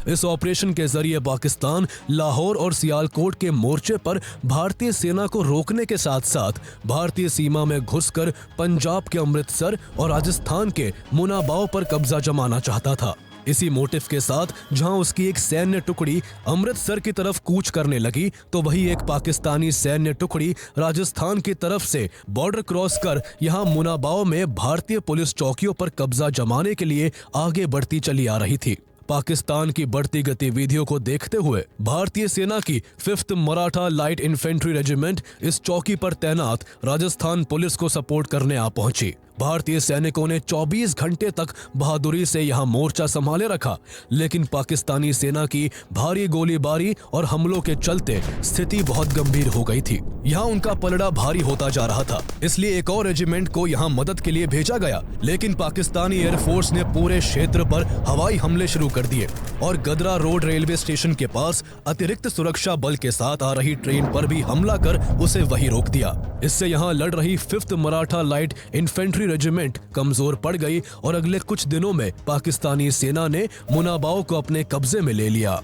इस ऑपरेशन के जरिए पाकिस्तान लाहौर और सियालकोट के मोर्चे पर भारतीय सेना को रोकने के साथ साथ भारतीय सीमा में घुसकर पंजाब के अमृतसर और राजस्थान के मुनाबाव पर कब्जा जमाना चाहता था। इसी मोटिव के साथ जहां उसकी एक सैन्य टुकड़ी अमृतसर की तरफ कूच करने लगी, तो वही एक पाकिस्तानी सैन्य टुकड़ी राजस्थान की तरफ से बॉर्डर क्रॉस कर यहां मुनाबाव में भारतीय पुलिस चौकियों पर कब्जा जमाने के लिए आगे बढ़ती चली आ रही थी। पाकिस्तान की बढ़ती गतिविधियों को देखते हुए भारतीय सेना की 5th Maratha light infantry regiment इस चौकी पर तैनात राजस्थान पुलिस को सपोर्ट करने आ पहुंची। भारतीय सैनिकों ने 24 घंटे तक बहादुरी से यहां मोर्चा संभाले रखा, लेकिन पाकिस्तानी सेना की भारी गोलीबारी और हमलों के चलते स्थिति बहुत गंभीर हो गई थी। यहां उनका पलड़ा भारी होता जा रहा था, इसलिए एक और रेजिमेंट को यहां मदद के लिए भेजा गया। लेकिन पाकिस्तानी एयरफोर्स ने पूरे क्षेत्र पर हवाई हमले शुरू कर दिए और गदरा रोड रेलवे स्टेशन के पास अतिरिक्त सुरक्षा बल के साथ आ रही ट्रेन पर भी हमला कर उसे वहीं रोक दिया। इससे यहां लड़ रही 5th Maratha light infantry regiment कमजोर पड़ गई और अगले कुछ दिनों में पाकिस्तानी सेना ने मुनाबाव को अपने कब्जे में ले लिया।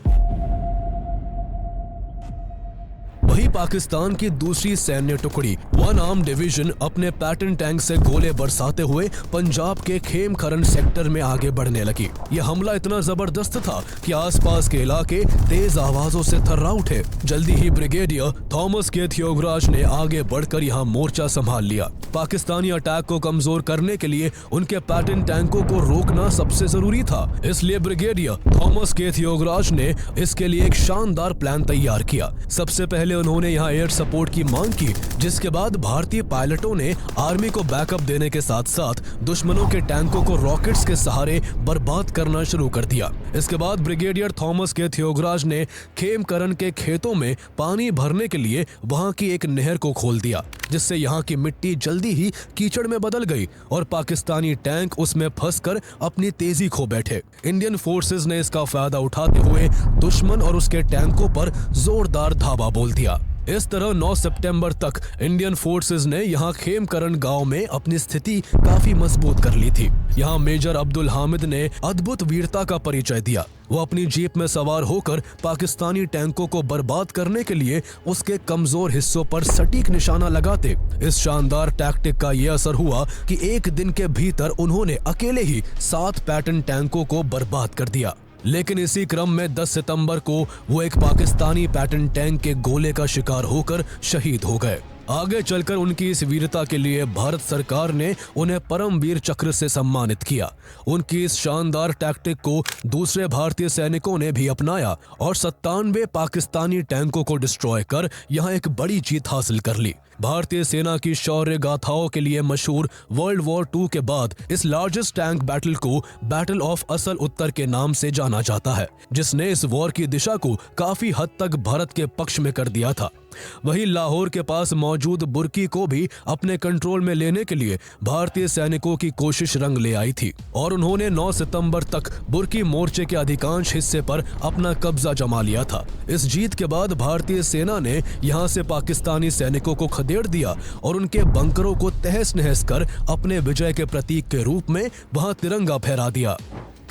वही पाकिस्तान की दूसरी सैन्य टुकड़ी 1 आर्म डिवीजन अपने पैटर्न टैंक से गोले बरसाते हुए पंजाब के खेमखरन सेक्टर में आगे बढ़ने लगी। यह हमला इतना जबरदस्त था कि आसपास के इलाके तेज आवाजों से थर्रा उठे। जल्दी ही ब्रिगेडियर थॉमस के थियोगराज ने आगे बढ़कर यहां मोर्चा संभाल लिया। पाकिस्तानी अटैक को कमजोर करने के लिए उनके पैटर्न टैंकों को रोकना सबसे जरूरी था। इसलिए ब्रिगेडियर थॉमस के थियोगराज ने इसके लिए एक शानदार प्लान तैयार किया। सबसे पहले उन्होंने यहां एयर सपोर्ट की मांग की, जिसके बाद भारतीय पायलटों ने आर्मी को बैकअप देने के साथ साथ दुश्मनों के टैंकों को रॉकेट्स के सहारे बर्बाद करना शुरू कर दिया। इसके बाद ब्रिगेडियर थॉमस के थियोगराज ने खेमकरन के खेतों में पानी भरने के लिए वहां की एक नहर को खोल दिया, जिससे यहां की मिट्टी जल्दी ही कीचड़ में बदल गई और पाकिस्तानी टैंक उसमें फंसकर अपनी तेजी खो बैठे। इंडियन फोर्सेस ने इसका फायदा उठाते हुए दुश्मन और उसके टैंकों पर जोरदार धावा बोल दिया। इस तरह 9 सितंबर तक इंडियन फोर्सेस ने यहां खेमकरन गांव में अपनी स्थिति काफी मजबूत कर ली थी। यहां मेजर अब्दुल हामिद ने अद्भुत वीरता का परिचय दिया। वो अपनी जीप में सवार होकर पाकिस्तानी टैंकों को बर्बाद करने के लिए उसके कमजोर हिस्सों पर सटीक निशाना लगाते। इस शानदार टैक्टिक का ये असर हुआ कि एक दिन के भीतर उन्होंने अकेले ही 7 पैटर्न टैंकों को बर्बाद कर दिया। लेकिन इसी क्रम में 10 सितंबर को वो एक पाकिस्तानी पैटर्न टैंक के गोले का शिकार होकर शहीद हो गए। आगे चलकर उनकी इस वीरता के लिए भारत सरकार ने उन्हें परमवीर चक्र से सम्मानित किया। उनकी इस शानदार टैक्टिक को दूसरे भारतीय सैनिकों ने भी अपनाया और 97 पाकिस्तानी टैंकों को डिस्ट्रॉय कर यहां एक बड़ी जीत हासिल कर ली। भारतीय सेना की शौर्य गाथाओं के लिए मशहूर वर्ल्ड वॉर 2 के बाद इस लार्जेस्ट टैंक बैटल को बैटल ऑफ असल उत्तर के नाम से जाना जाता है, जिसने इस वॉर की दिशा को काफी हद तक भारत के पक्ष में कर दिया था। वहीं लाहौर के पास मौजूद बुर्की को भी अपने कंट्रोल में लेने के लिए भारतीय सैनिकों की कोशिश रंग ले आई थी और उन्होंने 9 सितंबर तक बुर्की मोर्चे के अधिकांश हिस्से पर अपना कब्जा जमा लिया था। इस जीत के बाद भारतीय सेना ने यहां से पाकिस्तानी सैनिकों को खदेड़ दिया और उनके बंकरों को तहस नहस कर अपने विजय के प्रतीक के रूप में वहां तिरंगा फहरा दिया।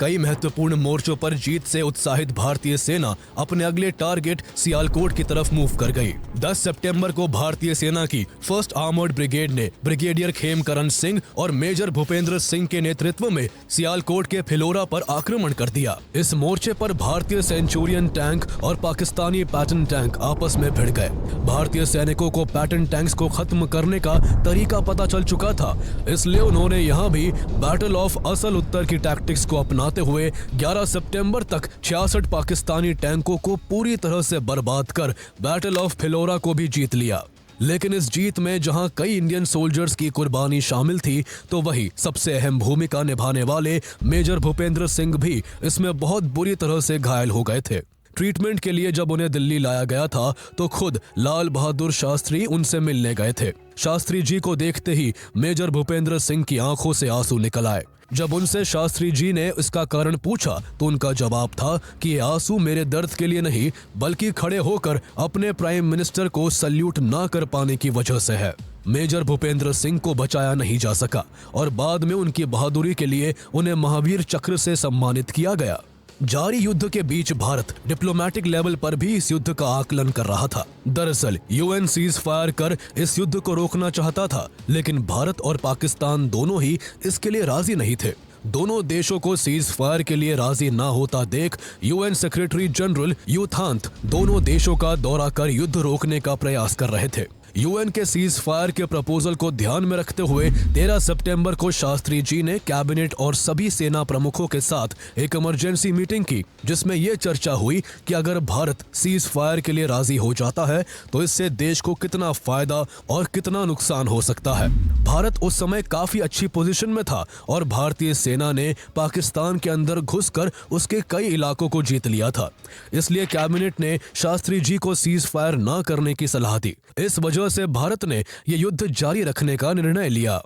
कई महत्वपूर्ण मोर्चों पर जीत से उत्साहित भारतीय सेना अपने अगले टारगेट सियालकोट की तरफ मूव कर गई। 10 सितंबर को भारतीय सेना की फर्स्ट आर्मर्ड ब्रिगेड ने ब्रिगेडियर खेमकरण सिंह और मेजर भूपेंद्र सिंह के नेतृत्व में सियालकोट के फिलौरा पर आक्रमण कर दिया। इस मोर्चे पर भारतीय सेंचुरियन टैंक और पाकिस्तानी पैटर्न टैंक आपस में भिड़ गए। भारतीय सैनिकों को पैटर्न टैंक्स को खत्म करने का तरीका पता चल चुका था, इसलिए उन्होंने यहाँ भी बैटल ऑफ असल उत्तर की टैक्टिक्स को अपनाते हुए 11 सितंबर तक 66 पाकिस्तानी टैंकों को पूरी तरह से बर्बाद कर बैटल ऑफ फिलौरा को भी जीत लिया। लेकिन इस जीत में जहां कई इंडियन सोल्जर्स की कुर्बानी शामिल थी, तो वही सबसे अहम भूमिका निभाने वाले मेजर भूपेंद्र सिंह भी इसमें बहुत बुरी तरह से घायल हो गए थे। ट्रीटमेंट के लिए जब उन्हें दिल्ली लाया गया था तो खुद लाल बहादुर शास्त्री उनसे मिलने गए थे। शास्त्री जी को देखते ही मेजर भूपेंद्र सिंह की आंखों से आंसू निकल आए। जब उनसे शास्त्री जी ने इसका कारण पूछा तो उनका जवाब था कि ये आंसू मेरे दर्द के लिए नहीं, बल्कि खड़े होकर अपने प्राइम मिनिस्टर को सल्यूट ना कर पाने की वजह से है। मेजर भूपेंद्र सिंह को बचाया नहीं जा सका और बाद में उनकी बहादुरी के लिए उन्हें महावीर चक्र से सम्मानित किया गया। जारी युद्ध के बीच भारत डिप्लोमेटिक लेवल पर भी इस युद्ध का आकलन कर रहा था। दरअसल यूएन सीज फायर कर इस युद्ध को रोकना चाहता था, लेकिन भारत और पाकिस्तान दोनों ही इसके लिए राजी नहीं थे। दोनों देशों को सीज फायर के लिए राजी ना होता देख यूएन सेक्रेटरी जनरल यूथांत दोनों देशों का दौरा कर युद्ध रोकने का प्रयास कर रहे थे। यूएन के सीज फायर के प्रपोजल को ध्यान में रखते हुए 13 सितंबर को शास्त्री जी ने कैबिनेट और सभी सेना प्रमुखों के साथ एक इमरजेंसी मीटिंग की, जिसमें यह चर्चा हुई कि अगर भारत सीज फायर के लिए राजी हो जाता है तो इससे देश को कितना फायदा और कितना नुकसान हो सकता है। भारत उस समय काफी अच्छी पोजीशन में था और भारतीय सेना ने पाकिस्तान के अंदर घुसकर उसके कई इलाकों को जीत लिया था। इसलिए कैबिनेट ने शास्त्री जी को सीज फायर न करने की सलाह दी। इस वजह से भारत ने यह युद्ध जारी रखने का निर्णय लिया।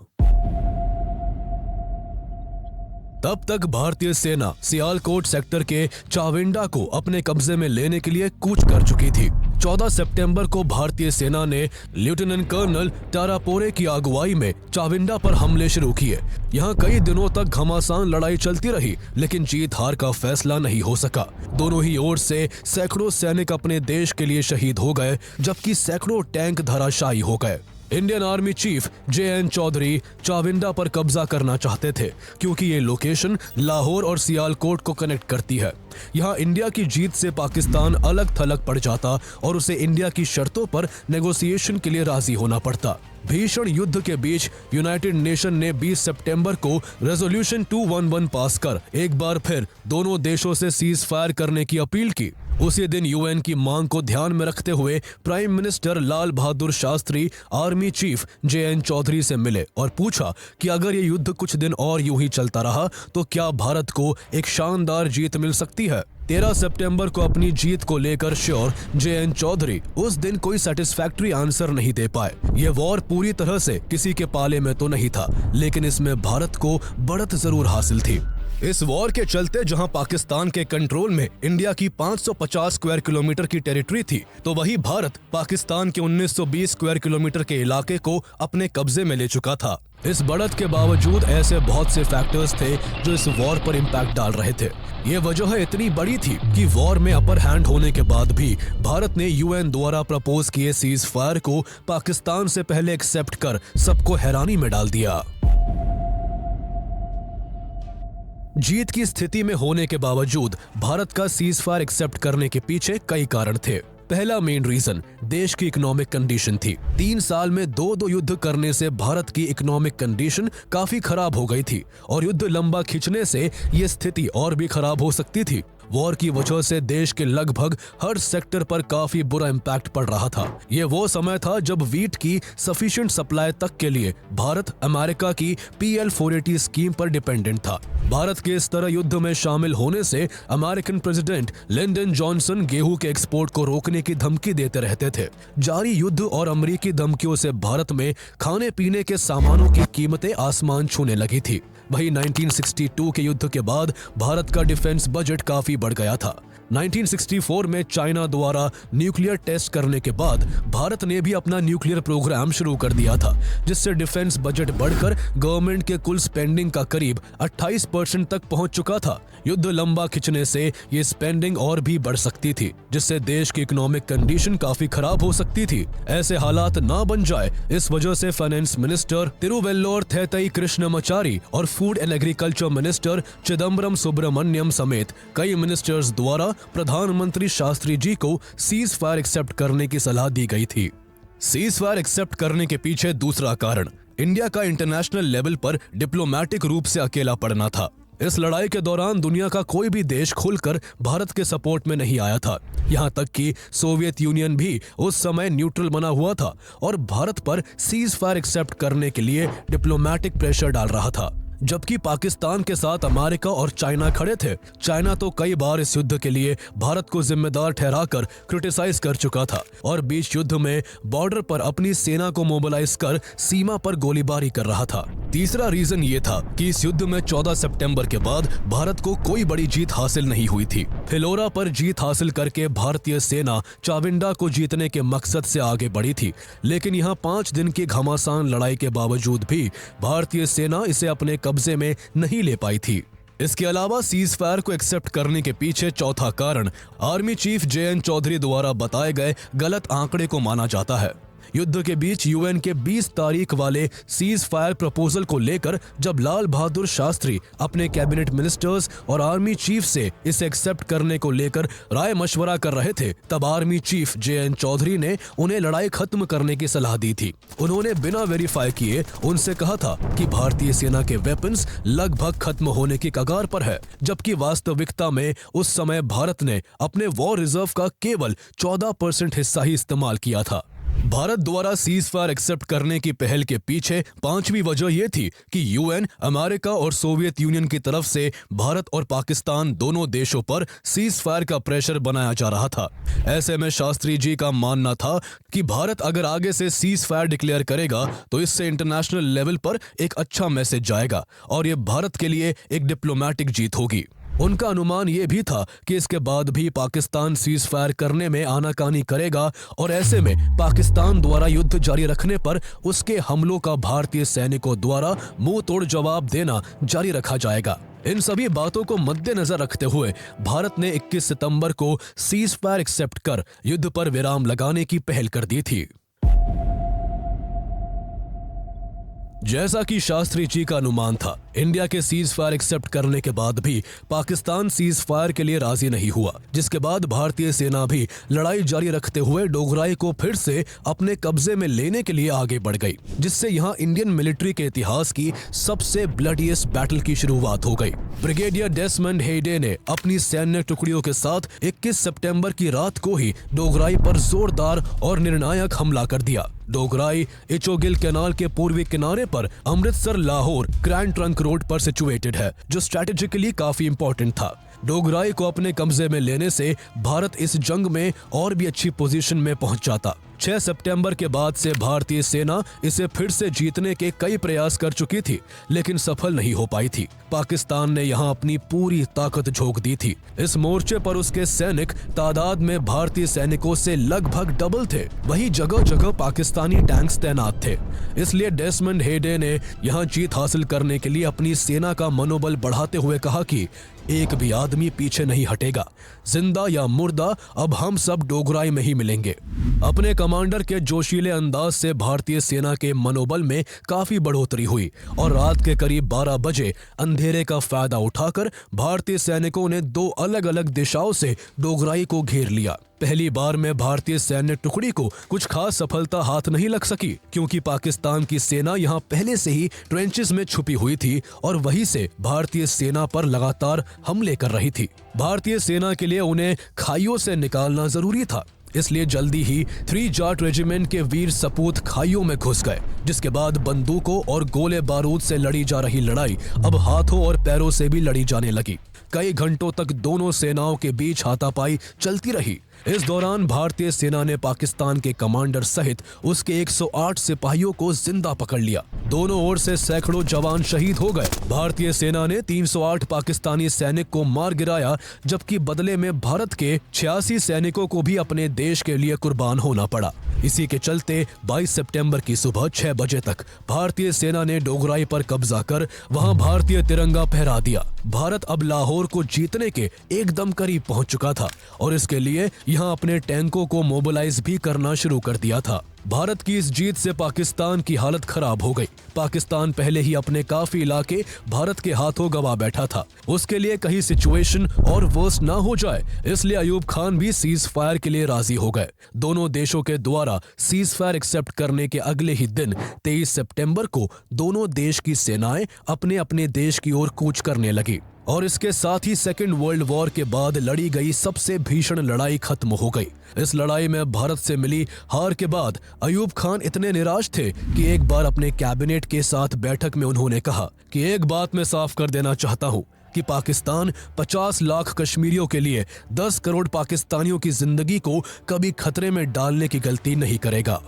तब तक भारतीय सेना सियालकोट सेक्टर के चाविंडा को अपने कब्जे में लेने के लिए कूच कर चुकी थी। 14 सितंबर को भारतीय सेना ने लेफ्टिनेंट कर्नल टारापोरे की अगुवाई में चाविंडा पर हमले शुरू किए। यहाँ कई दिनों तक घमासान लड़ाई चलती रही, लेकिन जीत हार का फैसला नहीं हो सका। दोनों ही ओर से सैकड़ों सैनिक अपने देश के लिए शहीद हो गए, जबकि सैकड़ों टैंक धराशायी हो गए। Indian army chief JN Chaudhuri Chawinda पर कब्जा करना चाहते थे, क्योंकि ये लोकेशन लाहौर और सियालकोट को कनेक्ट करती है। यहाँ इंडिया की जीत से पाकिस्तान अलग थलग पड़ जाता और उसे इंडिया की शर्तों पर नेगोशिएशन के लिए राजी होना पड़ता। भीषण युद्ध के बीच यूनाइटेड नेशन ने 20 सितंबर को रेजोल्यूशन 211 पास कर एक बार फिर दोनों देशों से सीज फायर करने की अपील की। उसी दिन यूएन की मांग को ध्यान में रखते हुए prime minister Lal Bahadur Shastri army chief JN Chaudhuri से मिले और पूछा कि अगर ये युद्ध कुछ दिन और यूं ही चलता रहा तो क्या भारत को एक शानदार जीत मिल सकती है। 13 सितंबर को अपनी जीत को लेकर श्योर JN चौधरी उस दिन कोई सेटिस्फैक्टरी आंसर नहीं दे पाए। यह वॉर पूरी तरह से किसी के पाले में तो नहीं था, लेकिन इसमें भारत को बढ़त जरूर हासिल थी। इस वॉर के चलते जहां पाकिस्तान के कंट्रोल में इंडिया की 550 स्क्वायर किलोमीटर की टेरिटरी थी, तो वही भारत पाकिस्तान के 1920 स्क्वायर किलोमीटर के इलाके को अपने कब्जे में ले चुका था। इस बढ़त के बावजूद ऐसे बहुत से फैक्टर्स थे जो इस वॉर पर इम्पैक्ट डाल रहे थे। ये वजह इतनी बड़ी थी कि वॉर में अपर हैंड होने के बाद भी भारत ने यूएन द्वारा प्रपोज किए सीज फायर को पाकिस्तान से पहले एक्सेप्ट कर सबको हैरानी में डाल दिया। जीत की स्थिति में होने के बावजूद भारत का सीज फायर एक्सेप्ट करने के पीछे कई कारण थे। पहला मेन रीजन देश की इकोनॉमिक कंडीशन थी। 3 साल में दो युद्ध करने से भारत की इकोनॉमिक कंडीशन काफी खराब हो गई थी और युद्ध लंबा खिंचने से ये स्थिति और भी खराब हो सकती थी। वॉर की वजह से देश के लगभग हर सेक्टर पर काफी बुरा इम्पैक्ट पड़ रहा था। ये वो समय था जब वीट की सफिशिएंट सप्लाई तक के लिए भारत अमेरिका की PL 480 स्कीम पर डिपेंडेंट था। भारत के इस तरह युद्ध में शामिल होने से अमेरिकन प्रेसिडेंट लिंडन जॉनसन गेहूं के एक्सपोर्ट को रोकने की धमकी देते रहते थे। जारी युद्ध और अमेरिकी धमकियों से भारत में खाने पीने के सामानों की कीमतें आसमान छूने लगी थी। वहीं 1962 के युद्ध के बाद भारत का डिफेंस बजट काफी बढ़ गया था। 1964 में चाइना द्वारा न्यूक्लियर टेस्ट करने के बाद भारत ने भी अपना न्यूक्लियर प्रोग्राम शुरू कर दिया था, जिससे डिफेंस बजट बढ़कर गवर्नमेंट के कुल स्पेंडिंग का करीब 28% तक पहुंच चुका था। युद्ध लंबा खिंचने से ये स्पेंडिंग और भी बढ़ सकती थी, जिससे देश की इकोनॉमिक कंडीशन काफी खराब हो सकती थी। ऐसे हालात ना बन जाए, इस वजह से फाइनेंस मिनिस्टर तिरुवेल्लोर थैतई कृष्णमाचारी और food and agriculture minister Chidambaram Subramaniam समेत कई मिनिस्टर्स द्वारा प्रधानमंत्री शास्त्री जी को सीज फायर एक्सेप्ट करने की सलाह दी गई थी। सीज फायर एक्सेप्ट करने के पीछे दूसरा कारण इंडिया का इंटरनेशनल लेवल पर डिप्लोमेटिक रूप से अकेला पड़ना था। इस लड़ाई के दौरान दुनिया का कोई भी देश खुलकर भारत के सपोर्ट में नहीं आया था। यहाँ तक कि सोवियत यूनियन भी उस समय न्यूट्रल बना हुआ था और भारत पर सीज फायर एक्सेप्ट करने के लिए डिप्लोमेटिक प्रेशर डाल रहा था, जबकि पाकिस्तान के साथ अमेरिका और चाइना खड़े थे। चाइना तो कई बार इस युद्ध के लिए भारत को जिम्मेदार ठहराकर क्रिटिसाइज कर चुका था और बीच युद्ध में बॉर्डर पर अपनी सेना को मोबिलाइज कर सीमा पर गोलीबारी कर रहा था। तीसरा रीजन ये था कि इस युद्ध में 14 सितंबर के बाद भारत को कोई बड़ी जीत हासिल नहीं हुई थी। फिलौरा पर जीत हासिल करके भारतीय सेना चाविंडा को जीतने के मकसद से आगे बढ़ी थी, लेकिन यहाँ 5 दिन की घमासान लड़ाई के बावजूद भी भारतीय सेना इसे अपने कब्जे में नहीं ले पाई थी। इसके अलावा सीज फायर को एक्सेप्ट करने के पीछे चौथा कारण आर्मी चीफ JN चौधरी द्वारा बताए गए गलत आंकड़े को माना जाता है। युद्ध के बीच यूएन के 20 तारीख वाले सीज फायर प्रपोजल को लेकर जब लाल बहादुर शास्त्री अपने कैबिनेट मिनिस्टर्स और आर्मी चीफ से इसे एक्सेप्ट करने को लेकर राय मशवरा कर रहे थे, तब आर्मी चीफ JN चौधरी ने उन्हें लड़ाई खत्म करने की सलाह दी थी। उन्होंने बिना वेरीफाई किए उनसे कहा था कि भारतीय सेना के वेपन्स लगभग खत्म होने की कगार पर है, जबकि वास्तविकता में उस समय भारत ने अपने वॉर रिजर्व का केवल 14% हिस्सा ही इस्तेमाल किया था। भारत द्वारा सीज फायर एक्सेप्ट करने की पहल के पीछे पांचवी वजह यह थी कि यूएन, अमेरिका और सोवियत यूनियन की तरफ से भारत और पाकिस्तान दोनों देशों पर सीज फायर का प्रेशर बनाया जा रहा था। ऐसे में शास्त्री जी का मानना था कि भारत अगर आगे से सीज फायर डिक्लेयर करेगा तो इससे इंटरनेशनल लेवल पर एक अच्छा मैसेज जाएगा और ये भारत के लिए एक डिप्लोमेटिक जीत होगी। उनका अनुमान यह भी था कि इसके बाद भी पाकिस्तान सीज फायर करने में आनाकानी करेगा और ऐसे में पाकिस्तान द्वारा युद्ध जारी रखने पर उसके हमलों का भारतीय सैनिकों द्वारा मुंह तोड़ जवाब देना जारी रखा जाएगा। इन सभी बातों को मद्देनजर रखते हुए भारत ने 21 सितंबर को सीज फायर एक्सेप्ट कर युद्ध पर विराम लगाने की पहल कर दी थी। जैसा कि शास्त्री जी का अनुमान था, इंडिया के सीज फायर एक्सेप्ट करने के बाद भी पाकिस्तान सीज फायर के लिए राजी नहीं हुआ, जिसके बाद भारतीय सेना भी लड़ाई जारी रखते हुए डोगराई को फिर से अपने कब्जे में लेने के लिए आगे बढ़ गई, जिससे यहाँ इंडियन मिलिट्री के इतिहास की सबसे ब्लडीएस्ट बैटल की शुरुआत हो गई। ब्रिगेडियर डेसमंड हेडे ने अपनी सैन्य टुकड़ियों के साथ 21 सितंबर की रात को ही डोगराई पर जोरदार और निर्णायक हमला कर दिया। डोगराई इचोगिल कैनाल के पूर्वी किनारे पर Amritsar Lahore grand trunk road पर सिचुएटेड है, जो स्ट्रैटेजिकली काफी इंपॉर्टेंट था। डोगराई को अपने कब्जे में लेने से भारत इस जंग में और भी अच्छी पोजीशन में पहुंच जाता। 6 सितंबर के बाद से भारतीय सेना इसे फिर से जीतने के कई प्रयास कर चुकी थी, लेकिन सफल नहीं हो पाई थी। पाकिस्तान ने यहां अपनी पूरी ताकत झोंक दी थी। इस मोर्चे पर उसके सैनिक तादाद में भारतीय सैनिकों से लगभग डबल थे। वहीं जगह जगह पाकिस्तानी टैंक्स तैनात थे। इसलिए डेसमंड हेडे ने यहां जीत हासिल करने के लिए अपनी सेना का मनोबल बढ़ाते हुए कहा कि एक भी आदमी पीछे नहीं हटेगा, जिंदा या मुर्दा अब हम सब डोगराई में ही मिलेंगे। अपने कमांडर के जोशीले अंदाज से भारतीय सेना के मनोबल में काफी बढ़ोतरी हुई और रात के करीब 12 बजे अंधेरे का फायदा उठाकर भारतीय सैनिकों ने 2 अलग अलग दिशाओं से डोगराई को घेर लिया। पहली बार में भारतीय सैन्य टुकड़ी को कुछ खास सफलता हाथ नहीं लग सकी, क्योंकि पाकिस्तान की सेना यहां पहले से ही ट्रेंचेस में छुपी हुई थी और वहीं से भारतीय सेना पर लगातार हमले कर रही थी। भारतीय सेना के लिए उन्हें खाइयों से निकालना जरूरी था, इसलिए जल्दी ही 3 जाट रेजिमेंट के वीर सपूत खाइयों में घुस गए, जिसके बाद बंदूकों और गोले बारूद से लड़ी जा रही लड़ाई अब हाथों और पैरों से भी लड़ी जाने लगी। कई घंटों तक दोनों सेनाओं के बीच हाथापाई चलती रही। इस दौरान भारतीय सेना ने पाकिस्तान के कमांडर सहित उसके 108 सिपाहियों को जिंदा पकड़ लिया। दोनों ओर से सैकड़ों जवान शहीद हो गए। भारतीय सेना ने 308 पाकिस्तानी सैनिक को मार गिराया, जबकि बदले में भारत के 86 सैनिकों को भी अपने देश के लिए कुर्बान होना पड़ा। इसी के चलते 22 सितंबर की सुबह 6 बजे तक भारतीय सेना ने डोगराई पर कब्जा कर वहां भारतीय तिरंगा फहरा दिया। भारत अब लाहौर को जीतने के एकदम करीब पहुंच चुका था और इसके लिए यहां अपने टैंकों को मोबिलाइज भी करना शुरू कर दिया था। भारत की इस जीत से पाकिस्तान की हालत खराब हो गई। पाकिस्तान पहले ही अपने काफी इलाके भारत के हाथों गवा बैठा था। उसके लिए कहीं सिचुएशन और वर्स ना हो जाए, इसलिए अयूब खान भी सीज फायर के लिए राजी हो गए। दोनों देशों के द्वारा सीज फायर एक्सेप्ट करने के अगले ही दिन 23 सितंबर को दोनों देश की सेनाएं अपने अपने देश की ओर कूच करने लगी और इसके साथ ही सेकेंड वर्ल्ड वॉर के बाद लड़ी गई सबसे भीषण लड़ाई खत्म हो गई। इस लड़ाई में भारत से मिली हार के बाद अयूब खान इतने निराश थे कि एक बार अपने कैबिनेट के साथ बैठक में उन्होंने कहा कि एक बात मैं साफ कर देना चाहता हूं कि पाकिस्तान 50 लाख कश्मीरियों के लिए 10 करोड़ पाकिस्तानियों की जिंदगी को कभी खतरे में डालने की गलती नहीं करेगा।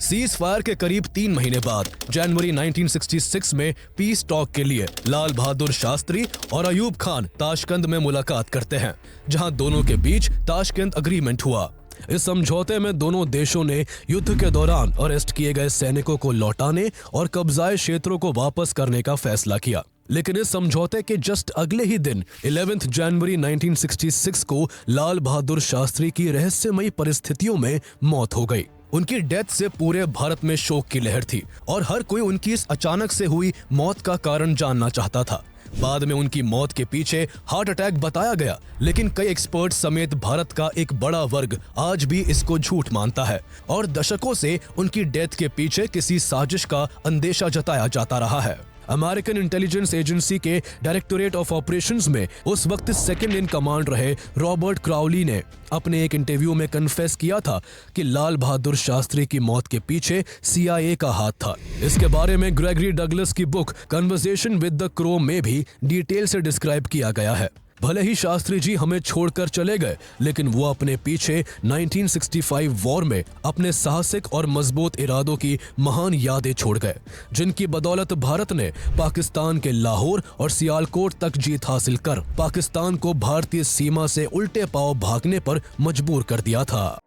सीज फायर के करीब 3 महीने बाद जनवरी 1966 में पीस टॉक के लिए लाल बहादुर शास्त्री और अयूब खान ताशकंद में मुलाकात करते हैं, जहां दोनों के बीच ताशकंद एग्रीमेंट हुआ। इस समझौते में दोनों देशों ने युद्ध के दौरान अरेस्ट किए गए सैनिकों को लौटाने और कब्जाए क्षेत्रों को वापस करने का फैसला किया। लेकिन इस समझौते के जस्ट अगले ही दिन 11 जनवरी 1966 को लाल बहादुर शास्त्री की रहस्यमयी परिस्थितियों में मौत हो गई। उनकी डेथ से पूरे भारत में शोक की लहर थी और हर कोई उनकी इस अचानक से हुई मौत का कारण जानना चाहता था। बाद में उनकी मौत के पीछे हार्ट अटैक बताया गया, लेकिन कई एक्सपर्ट समेत भारत का एक बड़ा वर्ग आज भी इसको झूठ मानता है और दशकों से उनकी डेथ के पीछे किसी साजिश का अंदेशा जताया जाता रहा है। अमेरिकन इंटेलिजेंस एजेंसी के डायरेक्टोरेट ऑफ ऑपरेशंस में उस वक्त सेकंड इन कमांड रहे रॉबर्ट क्राउली ने अपने एक इंटरव्यू में कन्फेस किया था कि लाल बहादुर शास्त्री की मौत के पीछे CIA का हाथ था। इसके बारे में ग्रेगरी डगलस की book conversation with the crow में भी डिटेल से डिस्क्राइब किया गया है। भले ही शास्त्री जी हमें छोड़कर चले गए, लेकिन वो अपने पीछे 1965 वॉर में अपने साहसिक और मजबूत इरादों की महान यादें छोड़ गए, जिनकी बदौलत भारत ने पाकिस्तान के लाहौर और सियालकोट तक जीत हासिल कर पाकिस्तान को भारतीय सीमा से उल्टे पांव भागने पर मजबूर कर दिया था।